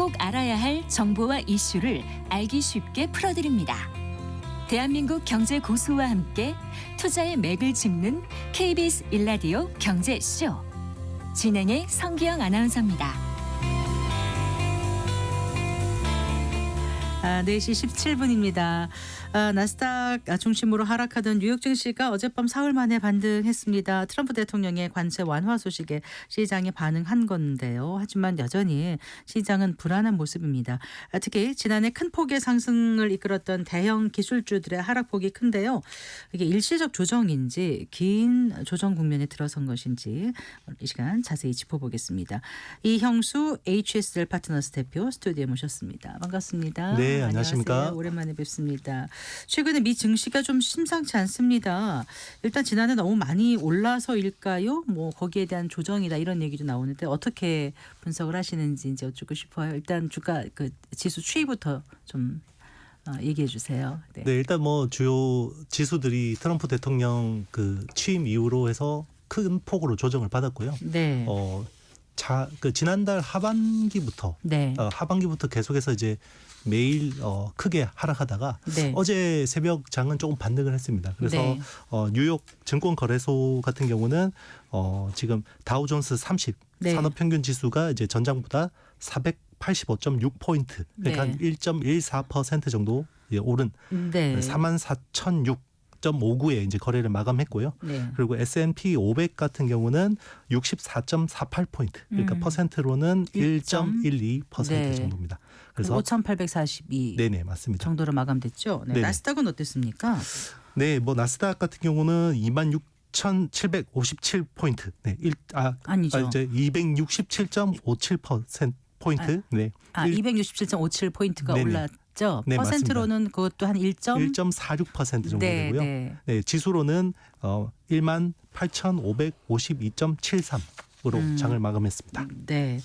꼭 알아야 할 정보와 이슈를 알기 쉽게 풀어드립니다. 대한민국 경제 고수와 함께 투자의 맥을 짚는 KBS 1라디오 경제쇼. 진행의 성기영 아나운서입니다. 4시 17분입니다. 나스닥 중심으로 하락하던 뉴욕 증시가 어젯밤 사흘 만에 반등했습니다. 트럼프 대통령의 관세 완화 소식에 시장이 반응한 건데요. 하지만 여전히 시장은 불안한 모습입니다. 특히 지난해 큰 폭의 상승을 이끌었던 대형 기술주들의 하락폭이 큰데요. 이게 일시적 조정인지 긴 조정 국면에 들어선 것인지 이 시간 자세히 짚어보겠습니다. 이형수 HSL 파트너스 대표 스튜디오에 모셨습니다. 반갑습니다. 네, 안녕하십니까. 안녕하세요. 오랜만에 뵙습니다. 최근에 미 증시가 좀 심상치 않습니다. 일단 지난해 너무 많이 올라서일까요? 뭐 거기에 대한 조정이다 이런 얘기도 나오는데 어떻게 분석을 하시는지 이제 여쭙고 싶어요. 일단 주가 그 지수 추이부터 좀 얘기해 주세요. 네, 일단 뭐 주요 지수들이 트럼프 대통령 그 취임 이후로 해서 큰 폭으로 조정을 받았고요. 네. 지난달 하반기부터 네. 하반기부터 계속해서 이제 매일 크게 하락하다가 네. 어제 새벽 장은 조금 반등을 했습니다. 그래서 네. 뉴욕 증권거래소 같은 경우는 지금 다우존스 30 네. 산업평균 지수가 이제 전장보다 485.6포인트 그러니까 네. 한 1.14% 정도 오른 네. 44,006.59에 이제 거래를 마감했고요. 네. 그리고 S&P 500 같은 경우는 64.48포인트 그러니까 퍼센트로는 1.12% 네. 정도입니다. 그래서 5,842 네네 맞습니다. 정도로 마감됐죠. 네. 네네. 나스닥은 어땠습니까? 네, 뭐 나스닥 같은 경우는 26,757포인트. 네, 아니죠. 이제 267.57% 포인트. 네. 267.57 포인트가 네네. 올랐죠. 네, 퍼센트로는 그것도 한 1.46% 정도 네, 되고요. 네. 네, 지수로는 18,552.73으로 장을 마감했습니다. 네.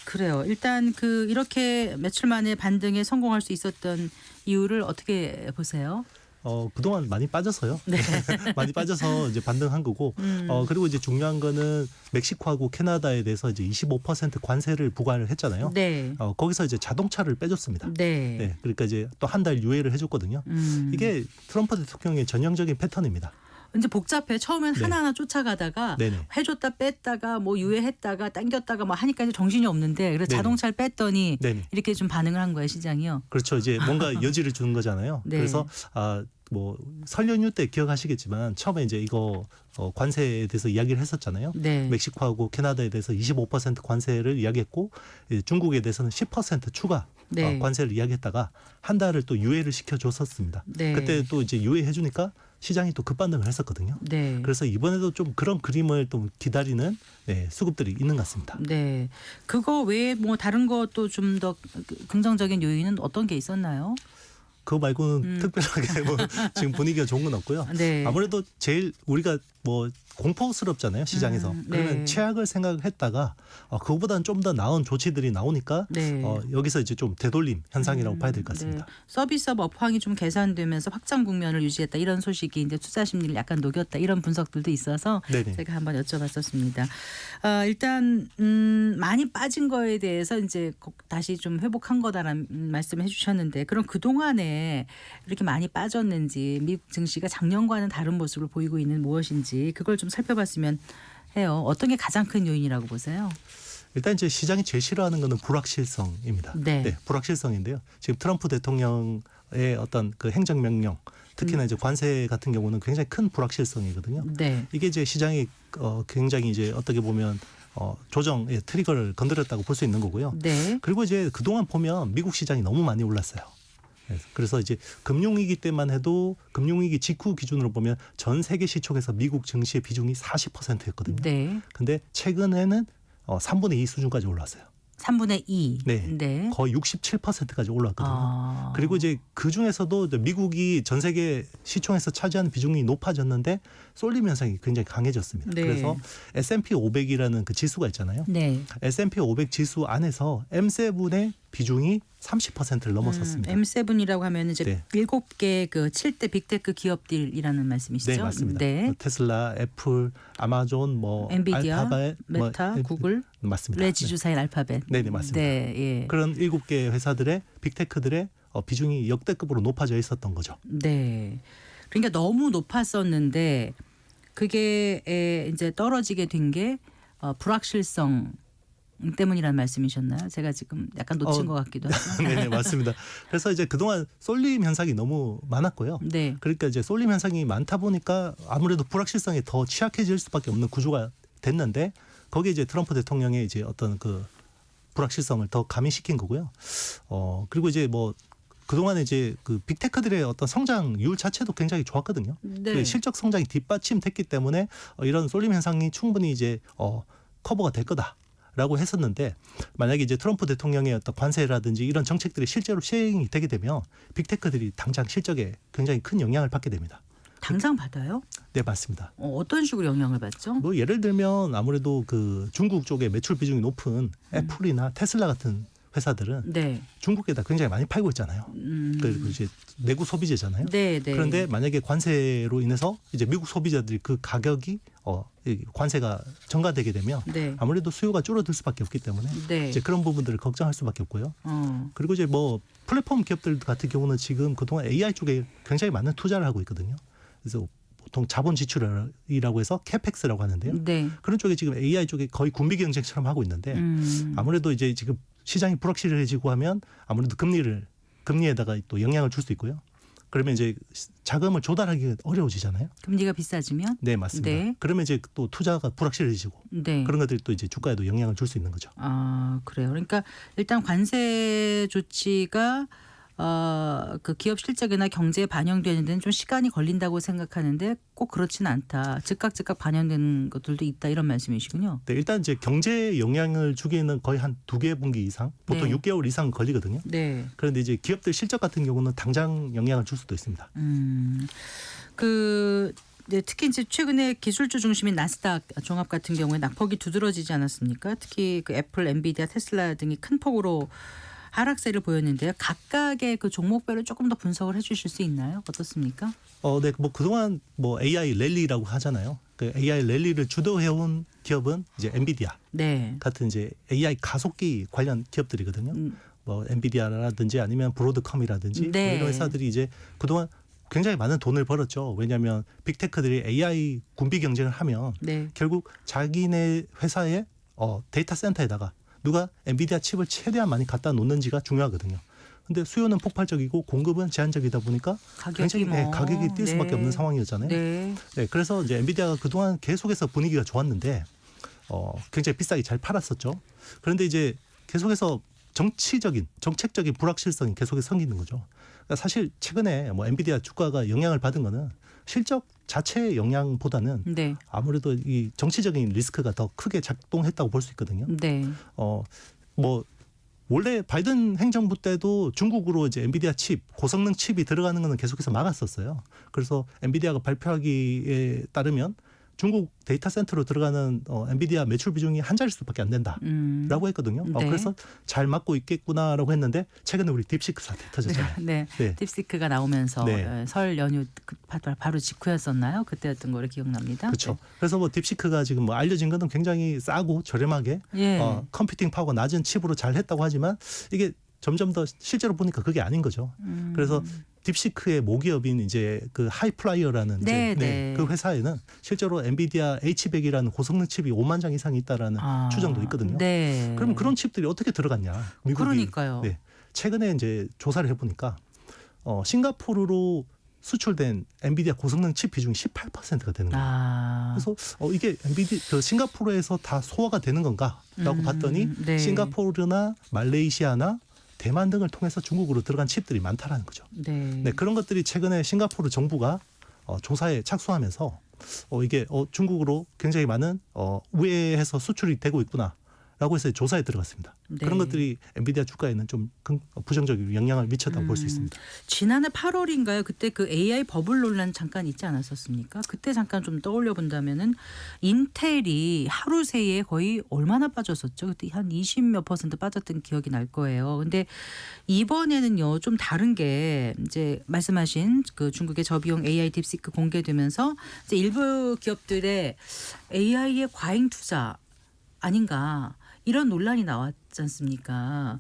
그래요. 일단 이렇게 며칠 만에 반등에 성공할 수 있었던 이유를 어떻게 보세요? 그동안 많이 빠져서요. 네. 많이 빠져서 이제 반등한 거고, 그리고 이제 중요한 거는 멕시코하고 캐나다에 대해서 이제 25% 관세를 부과를 했잖아요. 네. 거기서 이제 자동차를 빼줬습니다. 네. 네, 그러니까 이제 또 한 달 유예를 해줬거든요. 이게 트럼프 대통령의 전형적인 패턴입니다. 이제 복잡해. 처음엔 네. 하나하나 쫓아가다가 네네. 해줬다 뺐다가 뭐 유예했다가 당겼다가 뭐 하니까 이제 정신이 없는데 그래서 네네. 자동차를 뺐더니 네네. 이렇게 좀 반응을 한 거예요, 시장이요. 그렇죠. 이제 뭔가 여지를 주는 거잖아요. 네. 그래서 뭐 설 연휴 때 기억하시겠지만 처음에 이제 이거 관세에 대해서 이야기를 했었잖아요. 네. 멕시코하고 캐나다에 대해서 25% 관세를 이야기했고 중국에 대해서는 10% 추가 네. 관세를 이야기했다가 한 달을 또 유예를 시켜줬었습니다. 네. 그때 또 이제 유예해주니까 시장이 또 급반등을 했었거든요. 네. 그래서 이번에도 좀 그런 그림을 또 기다리는 수급들이 있는 것 같습니다. 네. 그거 외에 뭐 다른 것도 좀 더 긍정적인 요인은 어떤 게 있었나요? 그거 말고는 특별하게 뭐 지금 분위기가 좋은 건 없고요. 네. 아무래도 제일 우리가 뭐 공포스럽잖아요, 시장에서. 네. 그러면 최악을 생각했다가 그거보다는 좀 더 나은 조치들이 나오니까 네. 여기서 이제 좀 되돌림 현상이라고 봐야 될 것 같습니다. 네. 서비스업 업황이 좀 개선되면서 확장 국면을 유지했다 이런 소식이 이제 투자 심리를 약간 녹였다 이런 분석들도 있어서 네네. 제가 한번 여쭤봤었습니다. 일단 많이 빠진 거에 대해서 이제 다시 좀 회복한 거다라는 말씀을 해주셨는데 그럼 그 동안에 이렇게 많이 빠졌는지 미국 증시가 작년과는 다른 모습을 보이고 있는 무엇인지 그걸 좀 살펴봤으면 해요. 어떤 게 가장 큰 요인이라고 보세요? 일단 이제 시장이 제일 싫어하는 거는 불확실성입니다. 네. 불확실성인데요. 지금 트럼프 대통령의 어떤 그 행정명령, 특히나 이제 관세 같은 경우는 굉장히 큰 불확실성이거든요. 네. 이게 이제 시장이 굉장히 이제 어떻게 보면 조정의 트리거를 건드렸다고 볼 수 있는 거고요. 네. 그리고 이제 그동안 보면 미국 시장이 너무 많이 올랐어요. 그래서 이제 금융위기 때만 해도 금융위기 직후 기준으로 보면 전 세계 시총에서 미국 증시의 비중이 40%였거든요. 네. 근데 최근에는 3분의 2 수준까지 올랐어요. 3분의 2. 네. 거의 67%까지 올랐거든요. 그리고 이제 그 중에서도 미국이 전 세계 시총에서 차지하는 비중이 높아졌는데 쏠림 현상이 굉장히 강해졌습니다. 네. 그래서 S&P 500이라는 그 지수가 있잖아요. 네. S&P 500 지수 안에서 M7의 비중이 30%를 넘어섰습니다. M7이라고 하면 이제 네. 7개 그 7대 빅테크 기업들이라는 말씀이시죠? 네, 맞습니다. 네. 테슬라, 애플, 아마존, 뭐 엔비디아, 알파벳, 메타, 구글, 맞습니다. 레지주사인 알파벳. 네, 네, 맞습니다. 네, 예. 그런 7개 회사들의 빅테크들의 비중이 역대급으로 높아져 있었던 거죠. 네. 그러니까 너무 높았었는데 그게 이제 떨어지게 된 게 불확실성 때문이라는 말씀이셨나요? 제가 지금 약간 놓친 것 같기도 하고. 네, 네, 맞습니다. 그래서 이제 그동안 쏠림 현상이 너무 많았고요. 네. 그러니까 이제 쏠림 현상이 많다 보니까 아무래도 불확실성이 더 취약해질 수밖에 없는 구조가 됐는데 거기에 이제 트럼프 대통령의 이제 어떤 그 불확실성을 더 가미시킨 거고요. 그리고 이제 뭐 그동안에 이제 그 빅테크들의 어떤 성장률 자체도 굉장히 좋았거든요. 네. 그 실적 성장이 뒷받침됐기 때문에 이런 쏠림 현상이 충분히 이제 커버가 될 거다라고 했었는데 만약에 이제 트럼프 대통령의 어떤 관세라든지 이런 정책들이 실제로 시행이 되게 되면 빅테크들이 당장 실적에 굉장히 큰 영향을 받게 됩니다. 당장 받아요? 네, 맞습니다. 어떤 식으로 영향을 받죠? 뭐 예를 들면 아무래도 그 중국 쪽에 매출 비중이 높은 애플이나 테슬라 같은 회사들은 네. 중국에다 굉장히 많이 팔고 있잖아요. 그리고 이제 내구 소비재잖아요. 네, 네. 그런데 만약에 관세로 인해서 이제 미국 소비자들이 그 가격이 이 관세가 전가되게 되면 네. 아무래도 수요가 줄어들 수밖에 없기 때문에 네. 이제 그런 부분들을 걱정할 수밖에 없고요. 그리고 이제 뭐 플랫폼 기업들 같은 경우는 지금 그동안 AI 쪽에 굉장히 많은 투자를 하고 있거든요. 그래서 보통 자본 지출이라고 해서 캐펙스라고 하는데요. 네. 그런 쪽에 지금 AI 쪽에 거의 군비 경쟁처럼 하고 있는데 아무래도 이제 지금 시장이 불확실해지고 하면 아무래도 금리에다가 또 영향을 줄 수 있고요. 그러면 이제 자금을 조달하기가 어려워지잖아요. 금리가 비싸지면? 네, 맞습니다. 네. 그러면 이제 또 투자가 불확실해지고 네. 그런 것들이 또 이제 주가에도 영향을 줄 수 있는 거죠. 아, 그래요. 그러니까 일단 관세 조치가 그 기업 실적이나 경제에 반영되는 데는 좀 시간이 걸린다고 생각하는데 꼭 그렇지는 않다. 즉각 반영되는 것들도 있다 이런 말씀이시군요. 네, 일단 이제 경제에 영향을 주기에는 거의 한 2개 분기 이상, 보통 네. 6개월 이상 걸리거든요. 네. 그런데 이제 기업들 실적 같은 경우는 당장 영향을 줄 수도 있습니다. 네, 특히 이제 최근에 기술주 중심인 나스닥 종합 같은 경우에 낙폭이 두드러지지 않았습니까? 특히 그 애플, 엔비디아, 테슬라 등이 큰 폭으로 하락세를 보였는데요. 각각의 그 종목별로 조금 더 분석을 해주실 수 있나요? 어떻습니까? 네, 뭐 그동안 뭐 AI 랠리라고 하잖아요. 그 AI 랠리를 주도해온 기업은 이제 엔비디아 네. 같은 이제 AI 가속기 관련 기업들이거든요. 뭐 엔비디아라든지 아니면 브로드컴이라든지 네. 뭐 이런 회사들이 이제 그동안 굉장히 많은 돈을 벌었죠. 왜냐하면 빅테크들이 AI 군비 경쟁을 하면 네. 결국 자기네 회사의 데이터 센터에다가 누가 엔비디아 칩을 최대한 많이 갖다 놓는지가 중요하거든요. 근데 수요는 폭발적이고 공급은 제한적이다 보니까 굉장히 가격이 뛸 수밖에 없는 상황이었잖아요. 네. 네, 그래서 이제 엔비디아가 그동안 계속해서 분위기가 좋았는데 굉장히 비싸게 잘 팔았었죠. 그런데 이제 계속해서 정책적인 불확실성이 계속해서 생기는 거죠. 그러니까 사실 최근에 뭐 엔비디아 주가가 영향을 받은 거는 실적 자체의 영향보다는 네. 아무래도 이 정치적인 리스크가 더 크게 작동했다고 볼 수 있거든요. 네. 뭐 원래 바이든 행정부 때도 중국으로 이제 엔비디아 칩, 고성능 칩이 들어가는 거는 계속해서 막았었어요. 그래서 엔비디아가 발표하기에 따르면 중국 데이터 센터로 들어가는 엔비디아 매출 비중이 한 자릿수밖에 안 된다라고 했거든요. 네. 그래서 잘 막고 있겠구나라고 했는데 최근에 우리 딥시크 사태 터졌잖아요. 네. 네. 딥시크가 나오면서 네. 설 연휴 바로 직후였었나요? 그때였던 거를 기억납니다. 그렇죠. 그래서 뭐 딥시크가 지금 뭐 알려진 거는 굉장히 싸고 저렴하게 예. 컴퓨팅 파워가 낮은 칩으로 잘 했다고 하지만 이게 점점 더 실제로 보니까 그게 아닌 거죠. 그래서 딥시크의 모기업인 이제 그 하이플라이어라는 네, 이제 네. 그 회사에는 실제로 엔비디아 H100이라는 고성능 칩이 5만 장 이상이 있다라는 추정도 있거든요. 네. 그러면 그런 칩들이 어떻게 들어갔냐? 미국이. 그러니까요. 네. 최근에 이제 조사를 해보니까 싱가포르로 수출된 엔비디아 고성능 칩 비중이 18%가 되는 거예요. 그래서 이게 그 싱가포르에서 다 소화가 되는 건가라고 봤더니 네. 싱가포르나 말레이시아나 대만 등을 통해서 중국으로 들어간 칩들이 많다라는 거죠. 네. 네, 그런 것들이 최근에 싱가포르 정부가 조사에 착수하면서 이게 중국으로 굉장히 많은 우회해서 수출이 되고 있구나라는 라고 해서 조사에 들어갔습니다. 네. 그런 것들이 엔비디아 주가에는 좀 부정적인 영향을 미쳤다고 볼 수 있습니다. 지난해 8월인가요? 그때 그 AI 버블 논란 잠깐 있지 않았었습니까? 그때 잠깐 좀 떠올려 본다면은 인텔이 하루 새에 거의 얼마나 빠졌었죠? 그때 한 20몇 % 빠졌던 기억이 날 거예요. 근데 이번에는요 좀 다른 게 이제 말씀하신 그 중국의 저비용 AI 딥시크 공개되면서 이제 일부 기업들의 AI의 과잉 투자 아닌가 이런 논란이 나왔지 않습니까?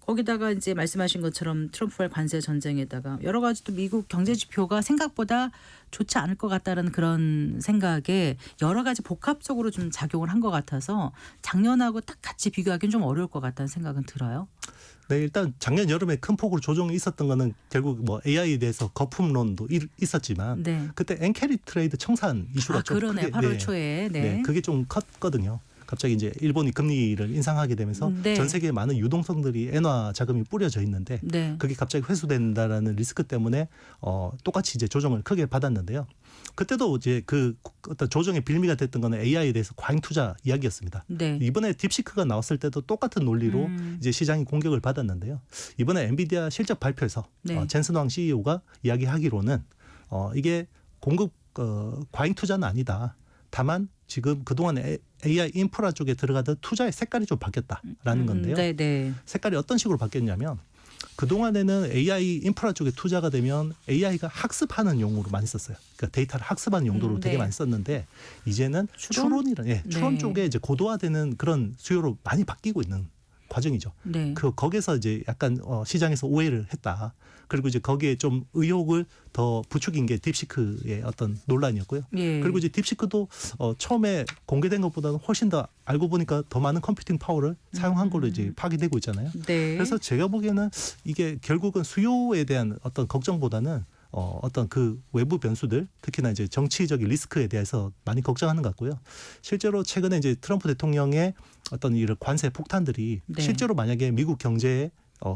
거기다가 이제 말씀하신 것처럼 트럼프와의 관세 전쟁에다가 여러 가지 또 미국 경제 지표가 생각보다 좋지 않을 것 같다는 그런 생각에 여러 가지 복합적으로 좀 작용을 한 것 같아서 작년하고 딱 같이 비교하기는 좀 어려울 것 같다는 생각은 들어요. 네, 일단 작년 여름에 큰 폭으로 조정이 있었던 거는 결국 뭐 AI에 대해서 거품론도 있었지만 네. 그때 엔캐리 트레이드 청산 이슈가 좀 그러네. 크게 8월 초에. 네. 그게 좀 컸거든요. 갑자기 이제 일본이 금리를 인상하게 되면서 네. 전 세계에 많은 유동성들이 엔화 자금이 뿌려져 있는데 네. 그게 갑자기 회수된다라는 리스크 때문에 똑같이 이제 조정을 크게 받았는데요. 그때도 이제 그 어떤 조정의 빌미가 됐던 거는 AI에 대해서 과잉 투자 이야기였습니다. 네. 이번에 딥시크가 나왔을 때도 똑같은 논리로 이제 시장이 공격을 받았는데요. 이번에 엔비디아 실적 발표에서 네. 젠슨 왕 CEO가 이야기하기로는 이게 공급 과잉 투자는 아니다. 다만 지금 그동안 AI 인프라 쪽에 들어가던 투자의 색깔이 좀 바뀌었다라는 건데요. 네, 네. 색깔이 어떤 식으로 바뀌었냐면 그동안에는 AI 인프라 쪽에 투자가 되면 AI가 학습하는 용으로 많이 썼어요. 그러니까 데이터를 학습하는 용도로 되게 네. 많이 썼는데 이제는 추론? 추론 네. 쪽에 이제 고도화되는 그런 수요로 많이 바뀌고 있는 과정이죠. 네. 거기서 이제 약간 시장에서 오해를 했다. 그리고 이제 거기에 좀 의혹을 더 부추긴 게 딥시크의 어떤 논란이었고요. 예. 그리고 이제 딥시크도 처음에 공개된 것보다는 훨씬 더 알고 보니까 더 많은 컴퓨팅 파워를 사용한 걸로 이제 파악이 되고 있잖아요. 네. 그래서 제가 보기에는 이게 결국은 수요에 대한 어떤 걱정보다는 어떤 그 외부 변수들 특히나 이제 정치적인 리스크에 대해서 많이 걱정하는 것 같고요. 실제로 최근에 이제 트럼프 대통령의 어떤 이런 관세 폭탄들이 네. 실제로 만약에 미국 경제에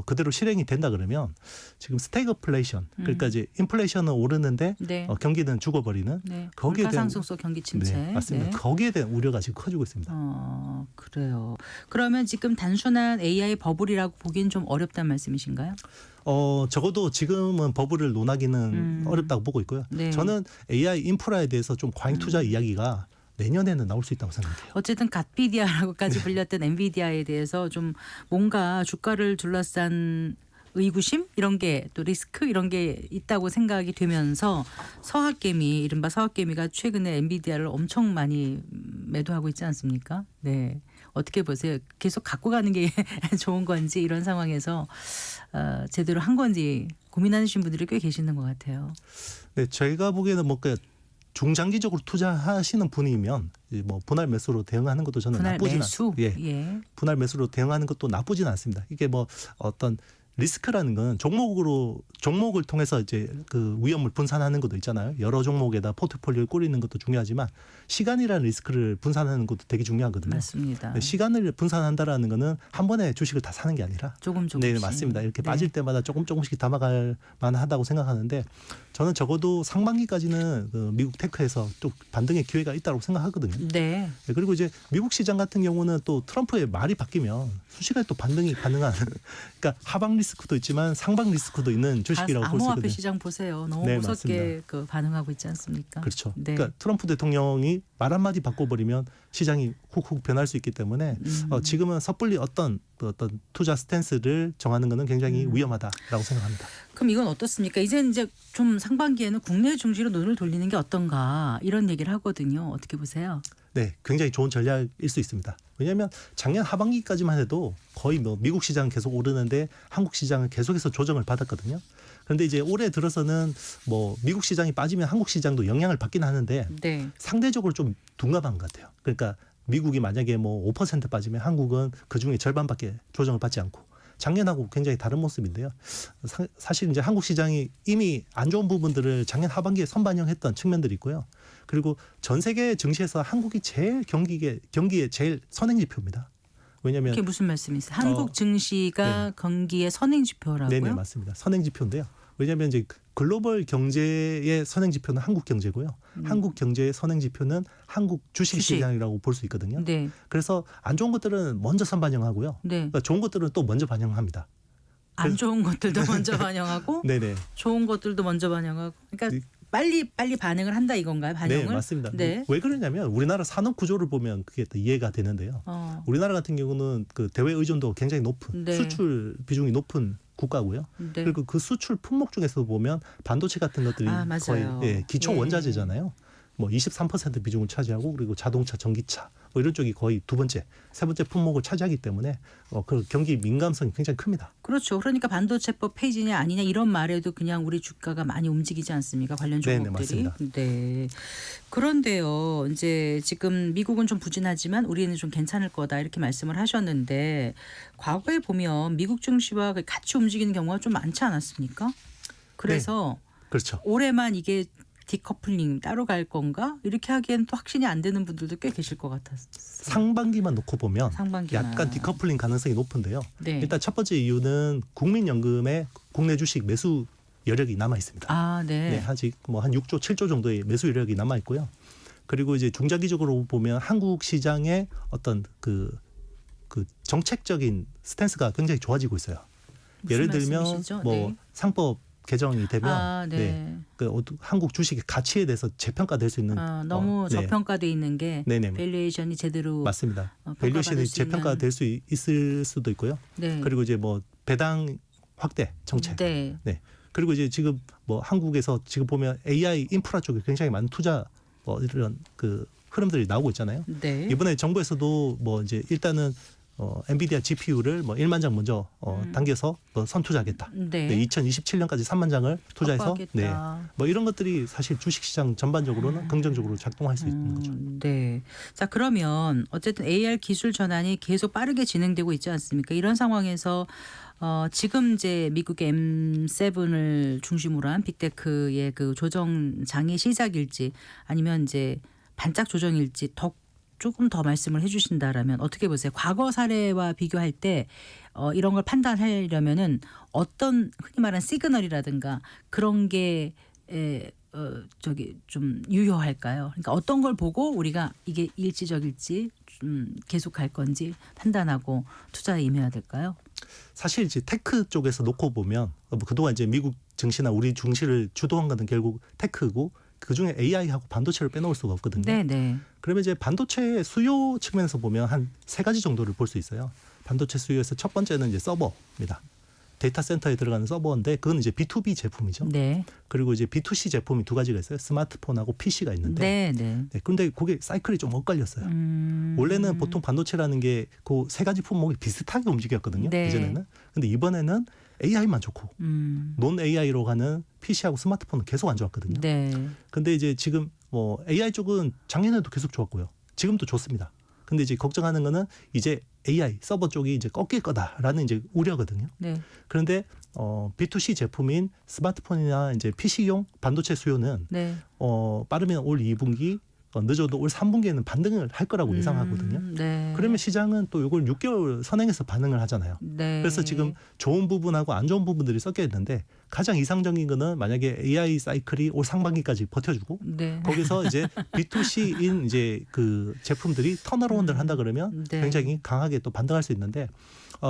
그대로 실행이 된다 그러면 지금 스태그플레이션 그러니까 이제 인플레이션은 오르는데 네. 경기는 죽어버리는 네. 거기에 물가 대한 상승 속 경기 침체. 네, 맞습니다. 네. 거기에 대한 우려가 지금 커지고 있습니다. 그래요. 그러면 지금 단순한 AI 버블이라고 보기엔 좀 어렵다는 말씀이신가요? 적어도 지금은 버블을 논하기는 어렵다고 보고 있고요. 네. 저는 AI 인프라에 대해서 좀 과잉 투자 이야기가 내년에는 나올 수 있다고 생각해요. 어쨌든 갓비디아라고까지 불렸던 엔비디아에 대해서 좀 뭔가 주가를 둘러싼 의구심 이런 게 또 리스크 이런 게 있다고 생각이 되면서 서학개미 이른바 서학개미가 최근에 엔비디아를 엄청 많이 매도하고 있지 않습니까? 네. 어떻게 보세요? 계속 갖고 가는 게 좋은 건지 이런 상황에서 제대로 한 건지 고민하시는 분들이 꽤 계시는 것 같아요. 네, 제가 보기에는 뭔가 중장기적으로 투자하시는 분이면 뭐 분할 매수로 대응하는 것도 저는 분할 나쁘진 매수? 않습니다. 예. 분할 매수로 대응하는 것도 나쁘진 않습니다. 이게 뭐 어떤 리스크라는 건 종목을 통해서 이제 그 위험을 분산하는 것도 있잖아요. 여러 종목에다 포트폴리오를 꾸리는 것도 중요하지만 시간이라는 리스크를 분산하는 것도 되게 중요하거든요. 맞습니다. 네, 시간을 분산한다라는 거는 한 번에 주식을 다 사는 게 아니라 조금씩. 네, 맞습니다. 이렇게 네. 빠질 때마다 조금씩 담아갈 만하다고 생각하는데 저는 적어도 상반기까지는 그 미국 테크에서 또 반등의 기회가 있다고 생각하거든요. 네. 네, 그리고 이제 미국 시장 같은 경우는 또 트럼프의 말이 바뀌면 순식간에 또 반등이 가능한 그러니까 하방 리스크도 있지만 상방 리스크도 있는 주식이라고 볼 수 암호화폐 있거든요. 시장 보세요. 너무 네, 무섭게 그 반응하고 있지 않습니까? 그렇죠. 네. 그러니까 트럼프 대통령이 말 한마디 바꿔버리면 시장이 훅훅 변할 수 있기 때문에 지금은 섣불리 어떤 투자 스탠스를 정하는 것은 굉장히 위험하다라고 생각합니다. 그럼 이건 어떻습니까? 이제 좀 상반기에는 국내 중시로 눈을 돌리는 게 어떤가 이런 얘기를 하거든요. 어떻게 보세요? 네, 굉장히 좋은 전략일 수 있습니다. 왜냐하면 작년 하반기까지만 해도 거의 뭐 미국 시장은 계속 오르는데 한국 시장은 계속해서 조정을 받았거든요. 그런데 이제 올해 들어서는 뭐 미국 시장이 빠지면 한국 시장도 영향을 받긴 하는데 네. 상대적으로 좀 둔감한 것 같아요. 그러니까 미국이 만약에 뭐 5% 빠지면 한국은 그중에 절반밖에 조정을 받지 않고 작년하고 굉장히 다른 모습인데요. 사실 이제 한국 시장이 이미 안 좋은 부분들을 작년 하반기에 선반영했던 측면들이 있고요. 그리고 전 세계 증시에서 한국이 제일 경기에 제일 선행 지표입니다. 왜냐하면 그게 무슨 말씀이세요? 한국 증시가 네. 경기의 선행 지표라고요? 네네 맞습니다. 선행 지표인데요. 왜냐하면 이제 글로벌 경제의 선행 지표는 한국 경제고요. 한국 경제의 선행 지표는 한국 주식 시장이라고 볼 수 있거든요. 네. 그래서 안 좋은 것들은 먼저 선반영하고요. 네. 그러니까 좋은 것들은 또 먼저 반영합니다. 안 좋은 것들도 먼저 반영하고 네네. 좋은 것들도 먼저 반영하고 그러니까 빨리 반응을 한다 이건가요? 반영을? 네, 맞습니다. 네. 왜 그러냐면 우리나라 산업 구조를 보면 그게 또 이해가 되는데요. 우리나라 같은 경우는 그 대외 의존도가 굉장히 높은 네. 수출 비중이 높은 국가고요. 네. 그리고 그 수출 품목 중에서 보면 반도체 같은 것들이 맞아요. 거의 기초 예. 원자재잖아요. 뭐 23% 비중을 차지하고 그리고 자동차, 전기차 뭐 이런 쪽이 거의 두 번째, 세 번째 품목을 차지하기 때문에 그 경기 민감성이 굉장히 큽니다. 그렇죠. 그러니까 반도체법 폐지냐 아니냐 이런 말에도 그냥 우리 주가가 많이 움직이지 않습니까? 관련 네네, 종목들이. 맞습니다. 네. 그런데요. 이제 지금 미국은 좀 부진하지만 우리는 좀 괜찮을 거다 이렇게 말씀을 하셨는데 과거에 보면 미국 증시와 같이 움직이는 경우가 좀 많지 않았습니까? 그래서 그렇죠. 올해만 이게 디커플링 따로 갈 건가? 이렇게 하기엔 또 확신이 안 되는 분들도 꽤 계실 것 같았어요. 상반기만 놓고 보면 상반기만. 약간 디커플링 가능성이 높은데요. 네. 일단 첫 번째 이유는 국민연금의 국내 주식 매수 여력이 남아 있습니다. 아, 네. 네, 아직 뭐 한 6조, 7조 정도의 매수 여력이 남아 있고요. 그리고 이제 중장기적으로 보면 한국 시장의 어떤 그 정책적인 스탠스가 굉장히 좋아지고 있어요. 무슨 예를 들면 말씀이시죠? 뭐 네. 상법 개정이 되면 네. 그 한국 주식의 가치에 대해서 재평가될 수 있는 너무 네. 저평가돼 있는 게 네네. 밸류에이션이 제대로 맞습니다. 평가받을 밸류에이션이 수 있는. 재평가될 수 있을 수도 있고요. 네. 그리고 이제 뭐 배당 확대 정책. 네. 그리고 이제 지금 뭐 한국에서 지금 보면 AI 인프라 쪽에 굉장히 많은 투자 이런 그 흐름들이 나오고 있잖아요. 네. 이번에 정부에서도 뭐 이제 일단은 엔비디아 GPU를 뭐 1만 장 먼저 당겨서 선투자하겠다. 네. 2027년까지 3만 장을 투자해서 확보하겠다. 뭐 이런 것들이 사실 주식시장 전반적으로는 긍정적으로 작동할 수 있는 거죠. 네. 자, 그러면 어쨌든 AR 기술 전환이 계속 빠르게 진행되고 있지 않습니까? 이런 상황에서 지금 이제 미국의 M7을 중심으로 한 빅테크의 그 조정장의 시작일지 아니면 이제 반짝 조정일지 조금 더 말씀을 해주신다라면 어떻게 보세요? 과거 사례와 비교할 때 이런 걸 판단하려면은 어떤 흔히 말하는 시그널이라든가 그런 게 좀 유효할까요? 그러니까 어떤 걸 보고 우리가 이게 일시적일지 좀 계속 갈 건지 판단하고 투자에 임해야 될까요? 사실 이제 테크 쪽에서 놓고 보면 뭐 그동안 이제 미국 증시나 우리 증시를 주도한 거는 결국 테크고 그중에 AI하고 반도체를 빼놓을 수가 없거든요. 네. 그러면 이제 반도체 수요 측면에서 보면 한 세 가지 정도를 볼 수 있어요. 반도체 수요에서 첫 번째는 이제 서버입니다. 데이터 센터에 들어가는 서버인데 그건 이제 B2B 제품이죠. 네. 그리고 이제 B2C 제품이 두 가지가 있어요. 스마트폰하고 PC가 있는데. 네. 그런데 그게 사이클이 좀 엇갈렸어요. 원래는 보통 반도체라는 게 그 세 가지 품목이 비슷하게 움직였거든요. 네. 예전에는. 근데 이번에는 AI만 좋고 논 AI로 가는 PC하고 스마트폰은 계속 안 좋았거든요. 네. 근데 이제 지금 뭐 AI 쪽은 작년에도 계속 좋았고요. 지금도 좋습니다. 근데 이제 걱정하는 거는 이제 AI 서버 쪽이 이제 꺾일 거다라는 이제 우려거든요. 네. 그런데 B2C 제품인 스마트폰이나 이제 PC용 반도체 수요는 네. 빠르면 올 2분기 늦어도 올 3분기에는 반등을 할 거라고 예상하거든요. 네. 그러면 시장은 또 이걸 6개월 선행해서 반응을 하잖아요. 네. 그래서 지금 좋은 부분하고 안 좋은 부분들이 섞여 있는데 가장 이상적인 거는 만약에 AI 사이클이 올 상반기까지 버텨주고 네. 거기서 이제 B2C인 이제 그 제품들이 턴어라운드를 한다 그러면 네. 굉장히 강하게 또 반등할 수 있는데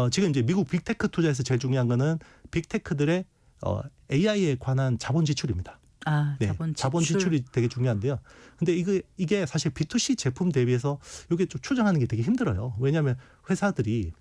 지금 이제 미국 빅테크 투자에서 제일 중요한 거는 빅테크들의 AI에 관한 자본 지출입니다. 네, 자본 지출이 되게 중요한데요. 근데 이게 사실 B2C 제품 대비해서 이게 좀 추정하는 게 되게 힘들어요. 왜냐하면 회사들이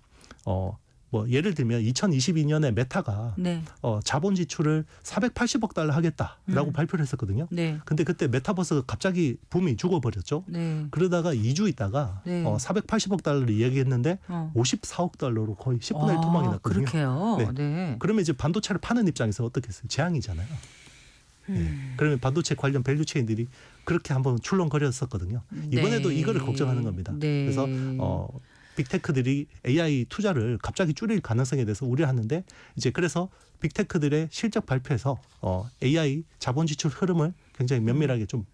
뭐 예를 들면 2022년에 메타가 네. 자본 지출을 480억 달러 하겠다라고 발표를 했었거든요. 네. 근데 그때 메타버스가 갑자기 붐이 죽어버렸죠. 네. 그러다가 2주 있다가 네. 480억 달러를 이야기했는데 54억 달러로 거의 10분의 1 토막이 났거든요. 그렇게요. 네. 네. 그러면 이제 반도체를 파는 입장에서 어떻겠어요? 재앙이잖아요. 네. 그러면 반도체 관련 밸류체인들이 그렇게 한번 출렁거렸었거든요. 이번에도 네. 이거를 걱정하는 겁니다. 네. 그래서 빅테크들이 AI 투자를 갑자기 줄일 가능성에 대해서 우려하는데 이제 그래서 빅테크들의 실적 발표에서 AI 자본 지출 흐름을 굉장히 면밀하게 좀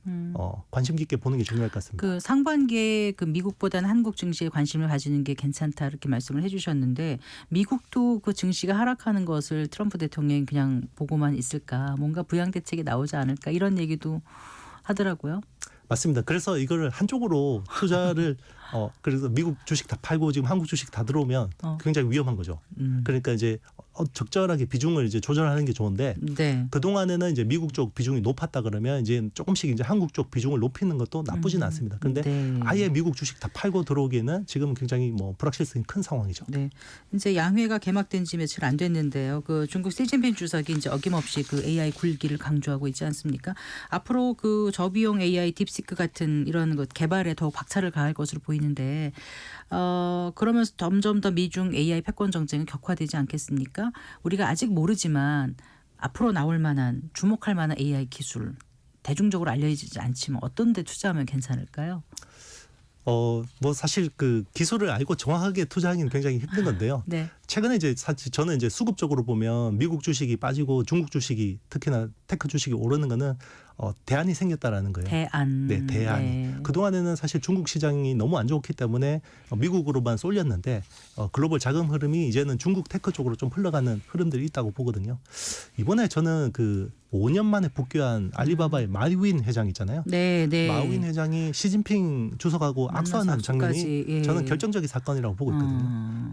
관심 깊게 보는 게 중요할 것 같습니다. 그 상반기에 그 미국보다는 한국 증시에 관심을 가지는 게 괜찮다 이렇게 말씀을 해주셨는데 미국도 그 증시가 하락하는 것을 트럼프 대통령이 그냥 보고만 있을까 뭔가 부양 대책이 나오지 않을까 이런 얘기도 하더라고요. 맞습니다. 그래서 이거를 한쪽으로 투자를 그래서 미국 주식 다 팔고 지금 한국 주식 다 들어오면 굉장히 위험한 거죠. 그러니까 이제 적절하게 비중을 이제 조절하는 게 좋은데 네. 그 동안에는 이제 미국 쪽 비중이 높았다 그러면 이제 조금씩 이제 한국 쪽 비중을 높이는 것도 나쁘진 않습니다. 그런데 네. 아예 미국 주식 다 팔고 들어오기에는 지금 굉장히 뭐 불확실성이 큰 상황이죠. 네. 이제 양회가 개막된 지 며칠 안 됐는데요. 그 중국 시진핑 주석이 이제 어김없이 그 AI 굴기를 강조하고 있지 않습니까? 앞으로 그 저비용 AI 딥시크 같은 이런 것 개발에 더욱 박차를 가할 것으로 보이는데 그러면서 점점 더 미중 AI 패권 정쟁은 격화되지 않겠습니까? 우리가 아직 모르지만 앞으로 나올 만한 주목할 만한 AI 기술 대중적으로 알려지지 않지만 어떤 데 투자하면 괜찮을까요? 뭐 사실 그 기술을 알고 정확하게 투자하기는 굉장히 힘든 건데요. 네. 최근에 이제 사실 저는 이제 수급적으로 보면 미국 주식이 빠지고 중국 주식이 특히나 테크 주식이 오르는 거는 대안이 생겼다라는 거예요. 대안. 네, 대안이. 네. 그동안에는 사실 중국 시장이 너무 안 좋기 때문에 미국으로만 쏠렸는데 글로벌 자금 흐름이 이제는 중국 테크 쪽으로 좀 흘러가는 흐름들이 있다고 보거든요. 이번에 저는 그 5년 만에 복귀한 알리바바의 마윈 회장 있잖아요. 네, 네. 마윈 회장이 시진핑 주석하고 악수하는 장면이 악수까지, 예. 저는 결정적인 사건이라고 보고 있거든요.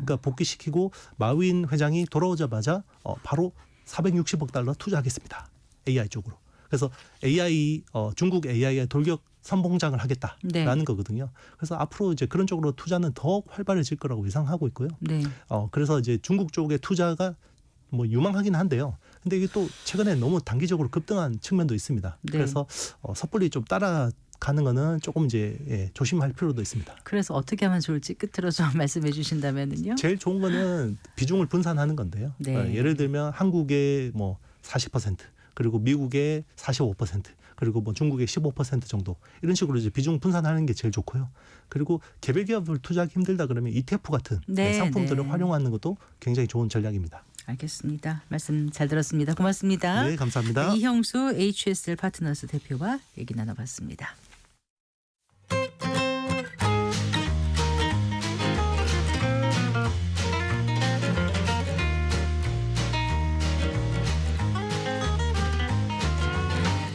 그러니까 복귀시키고 마윈 회장이 돌아오자마자 바로 460억 달러 투자하겠습니다. AI 쪽으로. 그래서 AI 중국 AI의 돌격 선봉장을 하겠다라는 네. 거거든요. 그래서 앞으로 이제 그런 쪽으로 투자는 더욱 활발해질 거라고 예상하고 있고요. 네. 그래서 이제 중국 쪽의 투자가 뭐 유망하긴 한데요. 근데 이게 또 최근에 너무 단기적으로 급등한 측면도 있습니다. 네. 그래서 섣불리 좀 따라가는 거는 조금 이제 조심할 필요도 있습니다. 그래서 어떻게 하면 좋을지 끝으로 좀 말씀해 주신다면은요. 제일 좋은 거는 비중을 분산하는 건데요. 네. 예를 들면 한국의 뭐 40% 그리고 미국의 45% 그리고 뭐 중국의 15% 정도 이런 식으로 이제 비중 분산하는 게 제일 좋고요. 그리고 개별 기업을 투자하기 힘들다 그러면 ETF 같은 네, 상품들을 네. 활용하는 것도 굉장히 좋은 전략입니다. 알겠습니다. 말씀 잘 들었습니다. 고맙습니다. 네, 감사합니다. 이형수 HSL 파트너스 대표와 얘기 나눠봤습니다.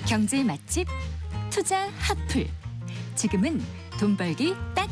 경제 맛집 투자 핫플. 지금은 돈 벌기 딱